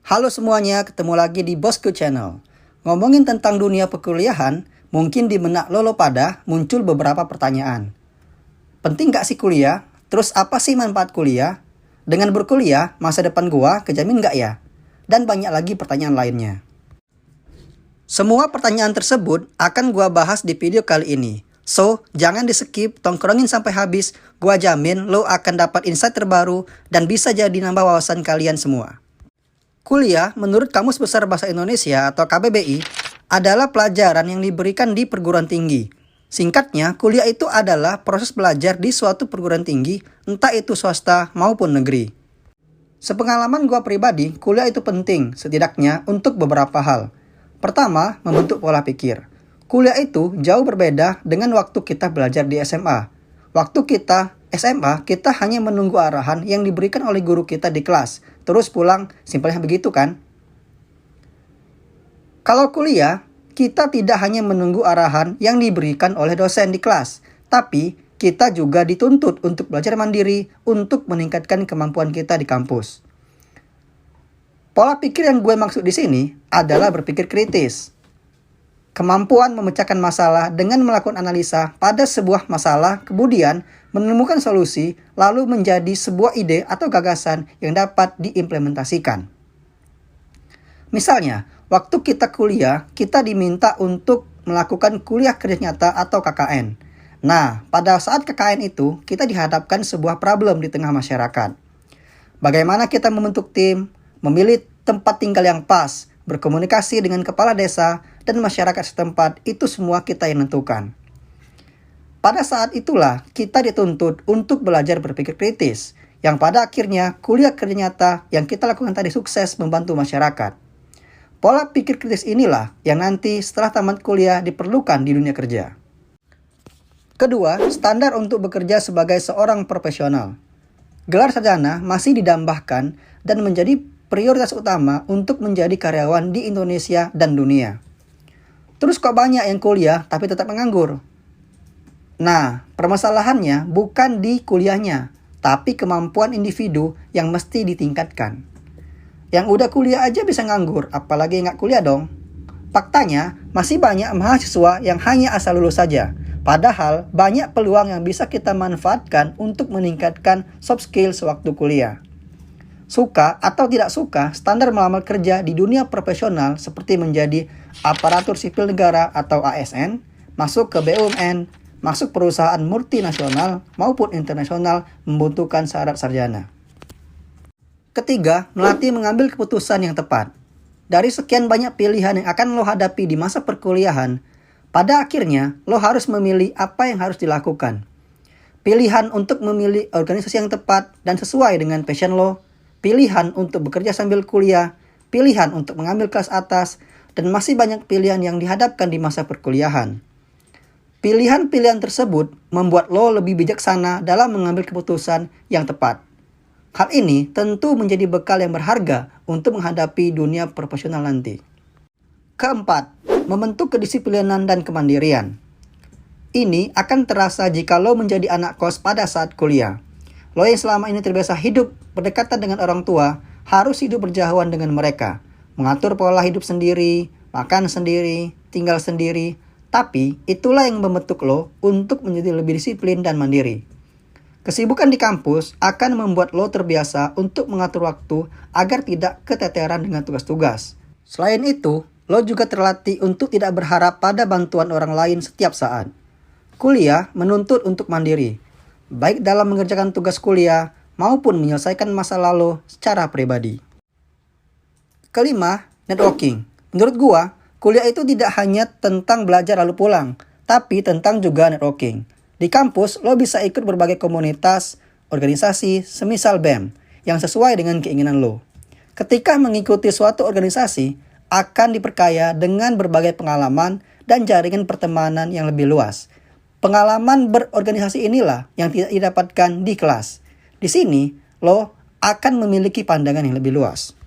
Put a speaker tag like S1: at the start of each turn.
S1: Halo semuanya, ketemu lagi di Bosku Channel. Ngomongin tentang dunia perkuliahan, mungkin di benak lo pada muncul beberapa pertanyaan. Penting gak sih kuliah? Terus apa sih manfaat kuliah? Dengan berkuliah, masa depan gua kejamin gak ya? Dan banyak lagi pertanyaan lainnya. Semua pertanyaan tersebut akan gua bahas di video kali ini. So, jangan di skip, tongkrongin sampai habis. Gua jamin lo akan dapat insight terbaru dan bisa jadi nambah wawasan kalian semua. Kuliah menurut Kamus Besar Bahasa Indonesia atau KBBI adalah pelajaran yang diberikan di perguruan tinggi. Singkatnya, kuliah itu adalah proses belajar di suatu perguruan tinggi, entah itu swasta maupun negeri. Sepengalaman gua pribadi, kuliah itu penting setidaknya untuk beberapa hal. Pertama, membentuk pola pikir. Kuliah itu jauh berbeda dengan waktu kita belajar di SMA. Waktu kita SMA, kita hanya menunggu arahan yang diberikan oleh guru kita di kelas. Terus pulang, simpelnya begitu kan? Kalau kuliah, kita tidak hanya menunggu arahan yang diberikan oleh dosen di kelas. Tapi, kita juga dituntut untuk belajar mandiri untuk meningkatkan kemampuan kita di kampus. Pola pikir yang gue maksud di sini adalah berpikir kritis. Kemampuan memecahkan masalah dengan melakukan analisa pada sebuah masalah, kemudian menemukan solusi, lalu menjadi sebuah ide atau gagasan yang dapat diimplementasikan. Misalnya, waktu kita kuliah, kita diminta untuk melakukan kuliah kerja nyata atau KKN. Nah, pada saat KKN itu, kita dihadapkan sebuah problem di tengah masyarakat. Bagaimana kita membentuk tim, memilih tempat tinggal yang pas, berkomunikasi dengan kepala desa, dan masyarakat setempat, itu semua kita yang tentukan. Pada saat itulah kita dituntut untuk belajar berpikir kritis, yang pada akhirnya kuliah kerja nyata yang kita lakukan tadi sukses membantu masyarakat. Pola pikir kritis inilah yang nanti setelah tamat kuliah diperlukan di dunia kerja. Kedua, standar untuk bekerja sebagai seorang profesional. Gelar sarjana masih didambahkan dan menjadi prioritas utama untuk menjadi karyawan di Indonesia dan dunia. Terus kok banyak yang kuliah tapi tetap menganggur? Nah, permasalahannya bukan di kuliahnya, tapi kemampuan individu yang mesti ditingkatkan. Yang udah kuliah aja bisa nganggur, apalagi nggak kuliah dong. Faktanya, masih banyak mahasiswa yang hanya asal lulus saja. Padahal, banyak peluang yang bisa kita manfaatkan untuk meningkatkan soft skill sewaktu kuliah. Suka atau tidak suka, standar melamar kerja di dunia profesional seperti menjadi aparatur sipil negara atau ASN, masuk ke BUMN, masuk perusahaan multinasional maupun internasional membutuhkan syarat sarjana. Ketiga, melatih mengambil keputusan yang tepat. Dari sekian banyak pilihan yang akan lo hadapi di masa perkuliahan, pada akhirnya lo harus memilih apa yang harus dilakukan. Pilihan untuk memilih organisasi yang tepat dan sesuai dengan passion lo, pilihan untuk bekerja sambil kuliah, pilihan untuk mengambil kelas atas, dan masih banyak pilihan yang dihadapkan di masa perkuliahan. Pilihan-pilihan tersebut membuat lo lebih bijaksana dalam mengambil keputusan yang tepat. Hal ini tentu menjadi bekal yang berharga untuk menghadapi dunia profesional nanti. Keempat, membentuk kedisiplinan dan kemandirian. Ini akan terasa jika lo menjadi anak kos pada saat kuliah. Lo yang selama ini terbiasa hidup berdekatan dengan orang tua, harus hidup berjauhan dengan mereka. Mengatur pola hidup sendiri, makan sendiri, tinggal sendiri. Tapi itulah yang membentuk lo untuk menjadi lebih disiplin dan mandiri. Kesibukan di kampus akan membuat lo terbiasa untuk mengatur waktu agar tidak keteteran dengan tugas-tugas. Selain itu, lo juga terlatih untuk tidak berharap pada bantuan orang lain setiap saat. Kuliah menuntut untuk mandiri, baik dalam mengerjakan tugas kuliah maupun menyelesaikan masalah lo secara pribadi. Kelima, networking. Menurut gua, kuliah itu tidak hanya tentang belajar lalu pulang, tapi tentang juga networking. Di kampus, lo bisa ikut berbagai komunitas, organisasi, semisal BEM, yang sesuai dengan keinginan lo. Ketika mengikuti suatu organisasi, akan diperkaya dengan berbagai pengalaman dan jaringan pertemanan yang lebih luas. Pengalaman berorganisasi inilah yang tidak didapatkan di kelas. Di sini, lo akan memiliki pandangan yang lebih luas.